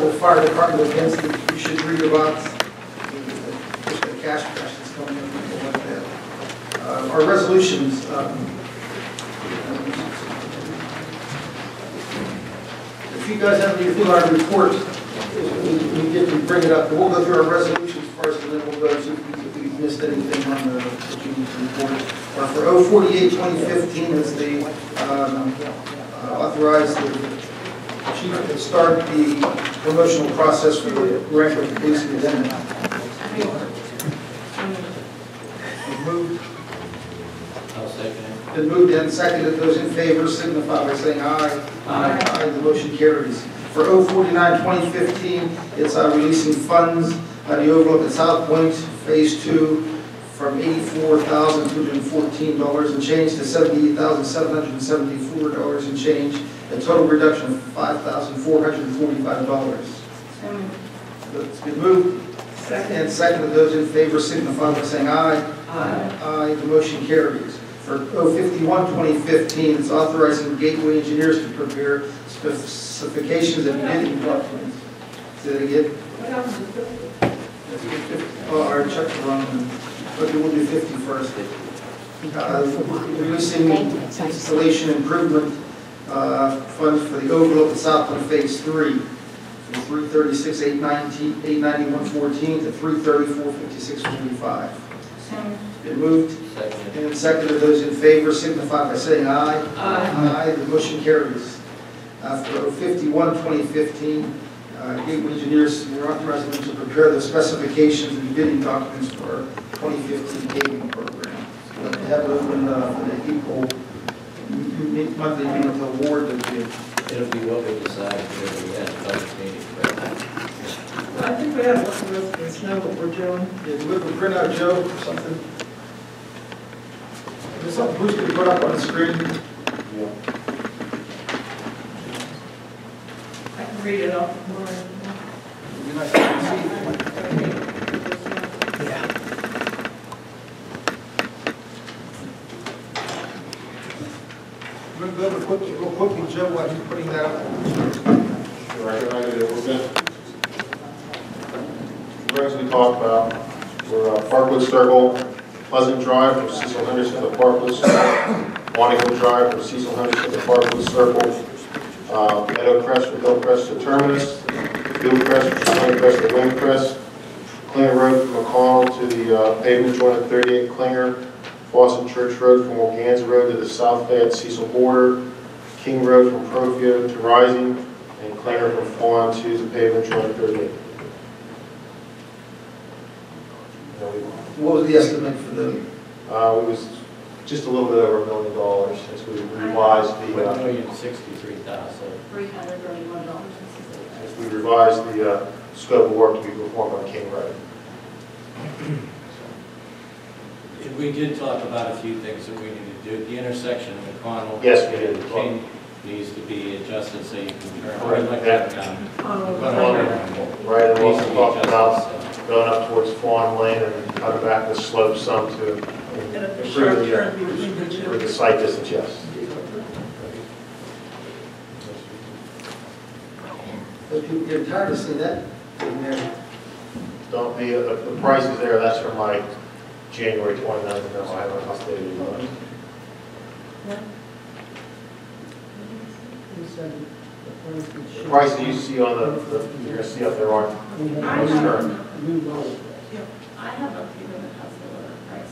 Fire Department against it, you should read about the cash crash that's coming up and people like that. Our resolutions, if you guys have anything on our report, we bring it up. We'll go through our resolutions first, and then we'll go to if we missed anything on the report. For 048-2015 is the authorized the chief to start the promotional process for the director of police lieutenant. Moved. I'll second it. Been moved and seconded. Those in favor signify by saying aye. Aye. Aye. The motion carries. For 049-2015, it's releasing funds on the overlook at South Point Phase 2 from $84,214 and change to $78,774 and change. A total reduction of $5,445. It's been moved and seconded. Those in favor signify by saying aye. Aye. Aye. The motion carries. For 051-2015, it's authorizing Gateway Engineers to prepare specifications and bidding documents. Say that again. Oh, our check the wrong one. But we'll do 50 first. Releasing installation improvement funds for the overlook at Southview Phase 3 from $336,891.14 to $334,56.45. Been moved and seconded. Those in favor signify by saying aye. Aye. Aye. The motion carries. For 51-2015, Gateway Engineers were authorizing them to prepare the specifications and bidding documents for our 2015 paving program. We'll have it open for the April monthly meeting to award the bid. It'll be what we decide if we had a budget meeting. I think we have to let the residents know what we're doing. Yeah, do we have a printout, Joe, or something? Is there something Bruce could put up on the screen? Yeah. I can read it off more. You're not going to see. Yeah. We're going to go over real quickly, Joe, while he's putting that up. Sure, I can write it a little bit. The roads we talked about were Parkwood Circle, Pleasant Drive from Cecil Henderson to Parkwood Circle, Wanting Drive from Cecil Henderson to Parkwood Circle, Meadow Crest from Hillcrest to Terminus, Field Crest from Stonecrest to Windcrest, Klinger Road from McConnell to the pavement joint at 38 Klinger, Boston Church Road from Wilganza Road to the South Fayette Cecil border, King Road from Profio to Rising, and Klinger from Fawn to the pavement joint at 38. What was the estimate for the? It was just a little bit over $1 million since we revised the $1,063,331. since we revised the scope of work to be performed on King Road. We did talk about a few things that we need to do. The intersection of McConnell. Yes, we did. King needs to be adjusted so you can turn. Right, like that. that. Right, and Needs also to be talked about adjusted, going up towards Fawn Lane and cutting back the slope some to And a improve sharp turn between the the two. sight distance, yes. People get tired of seeing that in there. Don't be, the price is there, that's from my January 29th, no, I haven't updated it. The prices you see on the you're gonna see up there aren't current. I have a few that has the lower price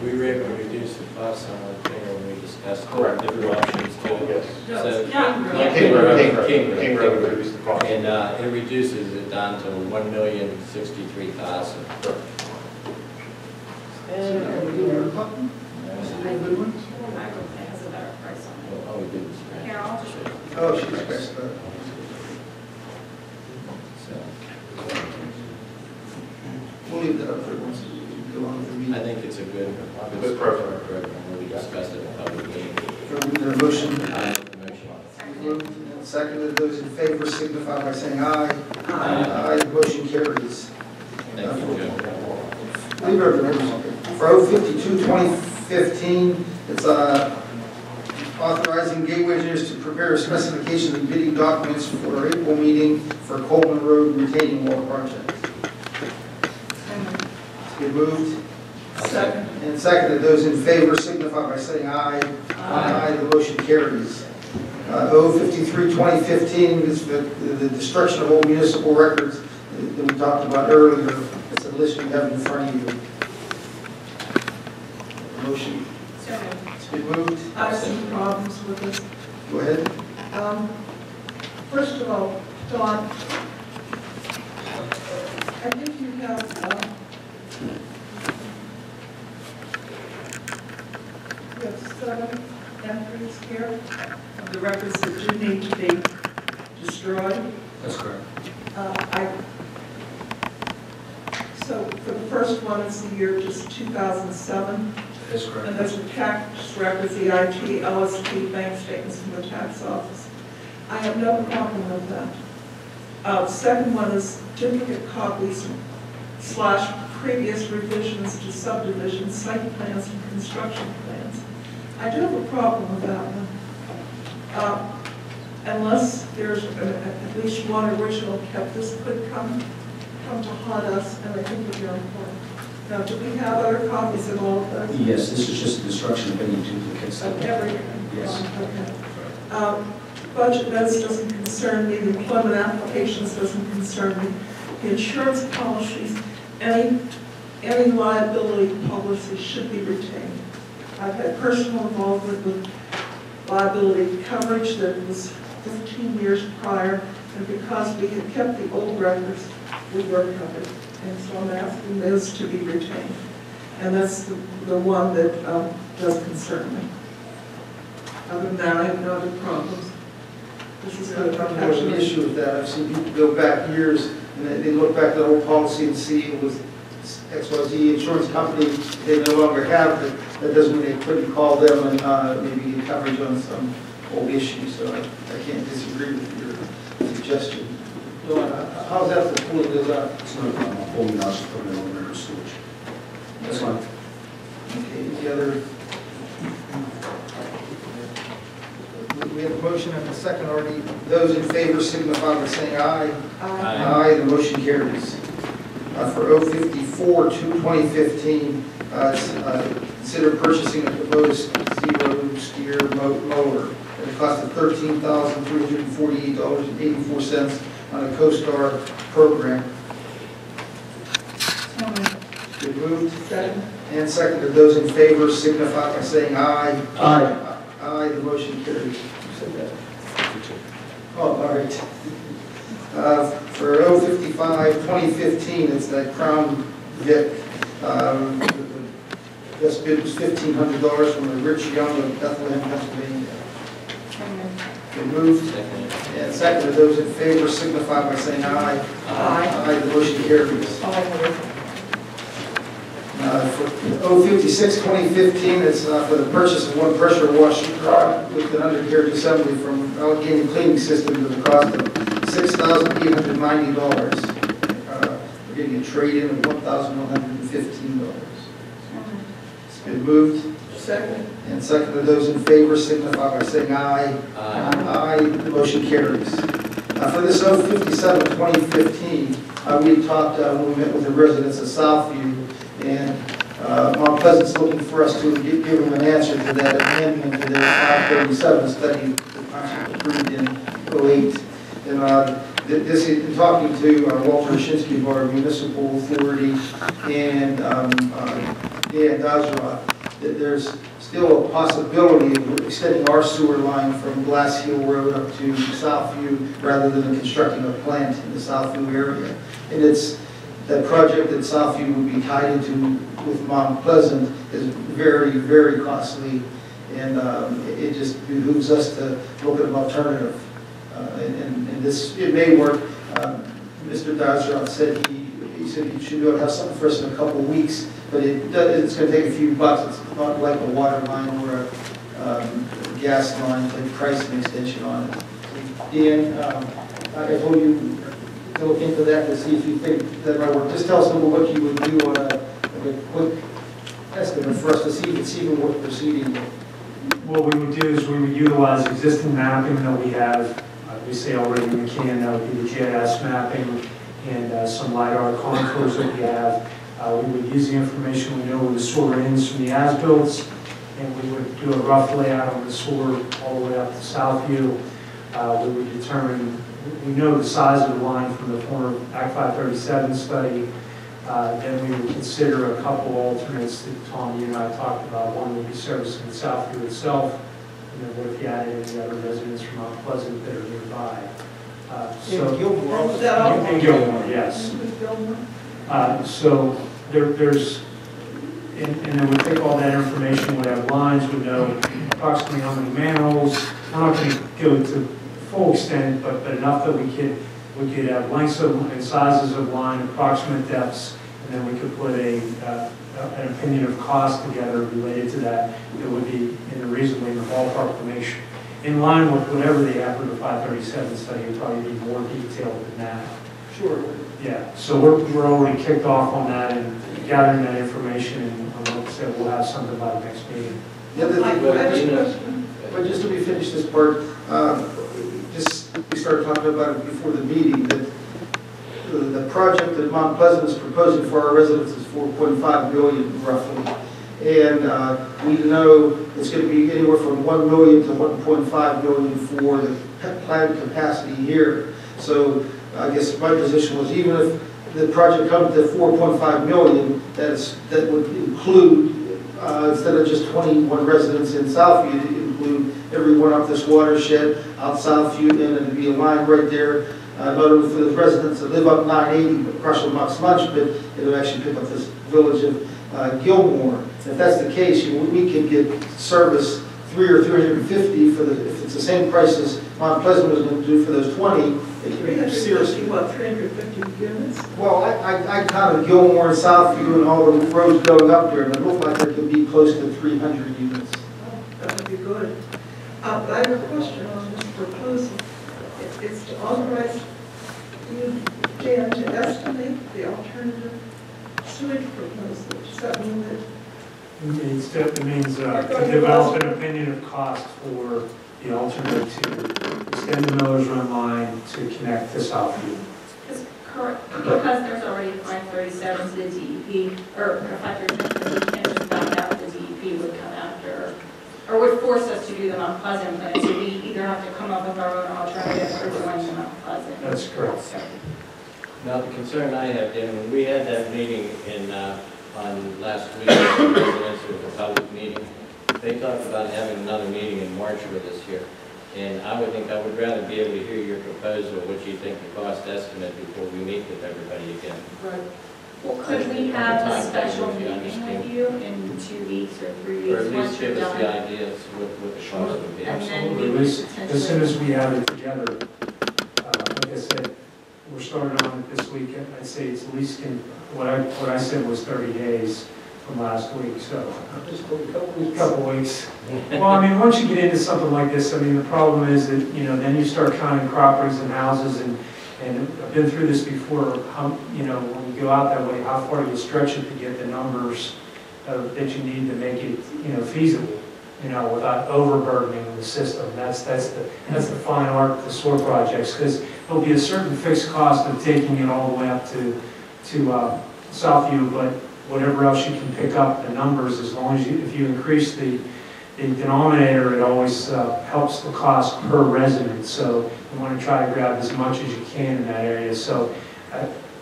We were able to reduce the cost on the thing when we discussed Correct. different options too. Yes. So, King Road would reduce the cost. And it reduces it down to $1,063,000. has a better price on it. All we did was Here, I'll just. Oh, she's pressed that. so. We'll leave that up for once we go on with the meeting. I think it's a good program. We discussed it in public meeting. So we need a motion. I make the motion. Moved and seconded. Those in favor signify by saying aye. Aye. Aye. The motion carries. Thank you, Joe. Leave it over there. For 052-2015, it's authorizing gateway engineers to prepare specifications and bidding documents for our April meeting for Coleman Road retaining wall project. It's been moved. Second. And seconded. Those in favor signify by saying aye. Aye. The motion carries. 053-2015 is the destruction of old municipal records that we talked about earlier. It's a list you have in front of you. The motion. It's been moved. I have some problems with this. Go ahead. First of all, Don, I think you have seven entries here of the records that do need to be destroyed. That's correct. So for the first one, it's the year just 2007. That's And correct. those are tax records, the IT, LST, bank statements from the tax office. I have no problem with that. Second one is duplicate copies / previous revisions to subdivision, site plans, and construction plans. I do have a problem with that one. Unless there's at least one original kept, this could come to haunt us, and I think it's very important. Now, do we have other copies of all of those? Yes, this is just the destruction of any duplicates. Of everything? Yes. Okay. Budget notes doesn't concern me, the employment applications doesn't concern me. The insurance policies, any liability policy should be retained. I've had personal involvement with liability coverage that was 15 years prior, and because we had kept the old records, we were covered. And so I'm asking those to be retained. And that's the one that does concern me. Other than that, I have no other problems. This is I good don't have an protection. issue with that. I've seen people go back years and they look back at the old policy and see it was XYZ insurance company they no longer have, but that doesn't mean they couldn't call them and maybe get coverage on some old issue. So I can't disagree with your suggestion. How's that for pulling those out? It's not a problem. I'll pull them out and put them in the storage. That's fine. Okay, any other? We have a motion and a second already. Those in favor signify by saying aye. Aye. The motion carries. For 054-2015, consider purchasing a proposed zero steer mower at a cost of $13,348.84 on a CoStar program. Been moved. Second. And seconded. Those in favor signify by saying aye. Aye. Aye, the motion carries. Who said that? Oh, all right. For 055-2015, it's that Crown Vic. This bid was $1,500 from the Rich Young of Bethlehem, Pennsylvania. Been moved. Second. And seconded. Those in favor signify by saying aye. Aye. Aye, the motion carries. For 056-2015, it's for the purchase of one pressure washer with an undercarriage assembly from Allegheny Cleaning System to the cost of $6,890. We're getting a trade-in of $1,115. It's been moved Second. and seconded. Those in favor signify by saying aye. Aye. Aye, the motion carries. For this 057-2015, we talked when we met with the residents of Southview, and Mount Pleasant's looking for us to give them an answer to that amendment to their 537 study that the Township approved in 08. And this is in talking to Walter Shinsky of our municipal authority and Dan Dazra, that there's still a possibility of extending our sewer line from Glass Hill Road up to Southview rather than constructing a plant in the Southview area. And it's that project that Southview would be tied into with Mount Pleasant is very, very costly, and it just behooves us to look at an alternative. And this, it may work. Mr. Dazra said he said he should be able to have something for us in a couple of weeks, but it's going to take a few bucks. It's not like a water line or a gas line, like pricing extension on it. Dan, I told you to look into that to see if you think that might work. Just tell us what you would do on a a quick estimate for us to see if it's even worth proceeding. What we would do is we would utilize existing mapping that we have, we say already in the can, that would be the GIS mapping and some LiDAR contours that we have. We would use the information we know where the sewer ends from the as-builts, and we would do a rough layout on the sewer all the way up to Southview. We would determine, we know the size of the line from the former Act 537 study. Then we would consider a couple alternates that Tom, you and I talked about. One would be servicing Southview itself, and then what if you added any other residents from Mount Pleasant that are nearby? In Gilmore, Is that all? In Gilmore, yes. So there's, and then we take all that information, we have lines, we know approximately how many manholes. We're not going to go to full extent, but enough that we could have lengths and sizes of line, approximate depths, and then we could put an opinion of cost together related to that. It would be in the reasonably in the ballpark to make sure, in line with whatever they have for the 537 study, it would probably be more detailed than that. sure. Yeah, so we're already kicked off on that and gathering that information, and like I said, we'll have something by the next meeting. The other I thing, have a question. but just to be finished this part, we started talking about it before the meeting, that the project that Mount Pleasant is proposing for our residents is $4.5 billion roughly. And we know it's going to be anywhere from $1 million to $1.5 billion for the planned capacity here. So I guess my position was, even if the project comes to $4.5 million, that would include, instead of just 21 residents in Southview, it include everyone up this watershed, out Southview, and it'd be a line right there, not only for the residents that live up 980, but across from Mox Munch, but it'll actually pick up this village of Gilmore. If that's the case, we can get service 3 or 350 for if it's the same price as Mount Pleasant was going to do for those 20. 350, what, 350 units? Well, I counted Gilmore and Southview and all the roads going up there, and it looked like there could be close to 300 units. That would be good. But I have a question on this proposal. It's to authorize you, Jan, to estimate the alternative sewage proposal. Does that mean that? It means to develop an opinion of cost for the alternative to extend the Miller's Run line to connect to Southview. Because there's already a 537 to the DEP, or a 537, we can't just back out, the DEP would come after, or would force us to do the Mount Pleasant plan, so we either have to come up with our own alternative or join the Mount Pleasant. That's correct. Now, the concern I have, Dan, when we had that meeting on last week, it was a public meeting, they talked about having another meeting in March for this year. And I would rather be able to hear your proposal, what you think the cost estimate, before we meet with everybody again. Right. Well, could we have a special meeting with you in 2 weeks or 3 weeks? Or at least once you're give us the done? ideas what the cost would be. And then Absolutely. we As potentially- soon as we have it together, like I said, we're starting on it this week. I'd say it's at least what I said was 30 days from last week, so Just a couple weeks. Well, I mean, once you get into something like this, I mean, the problem is that, then you start counting properties and houses, and I've been through this before. When you go out that way, how far do you stretch it to get the numbers that you need to make it, feasible, without overburdening the system. That's the fine art of the sewer projects, because there'll be a certain fixed cost of taking it all the way up to Southview, but whatever else you can pick up, the numbers, as long as if you increase the denominator, it always helps the cost per resident. So you want to try to grab as much as you can in that area. So,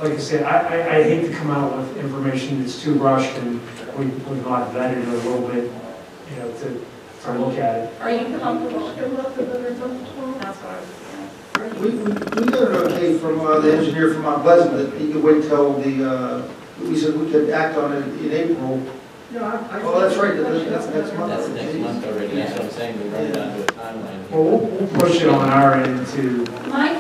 like I said, I hate to come out with information that's too rushed, and we've not vetted it a little bit, to look at it. Are you comfortable? That's That's what I was We got it okay from the engineer from Mount Pleasant that he could wait till we said we could act on it in April. Oh, that's right, that's next month. That's next month already, that's what I'm saying, we're running down to a timeline. Well, we'll push it on our end to My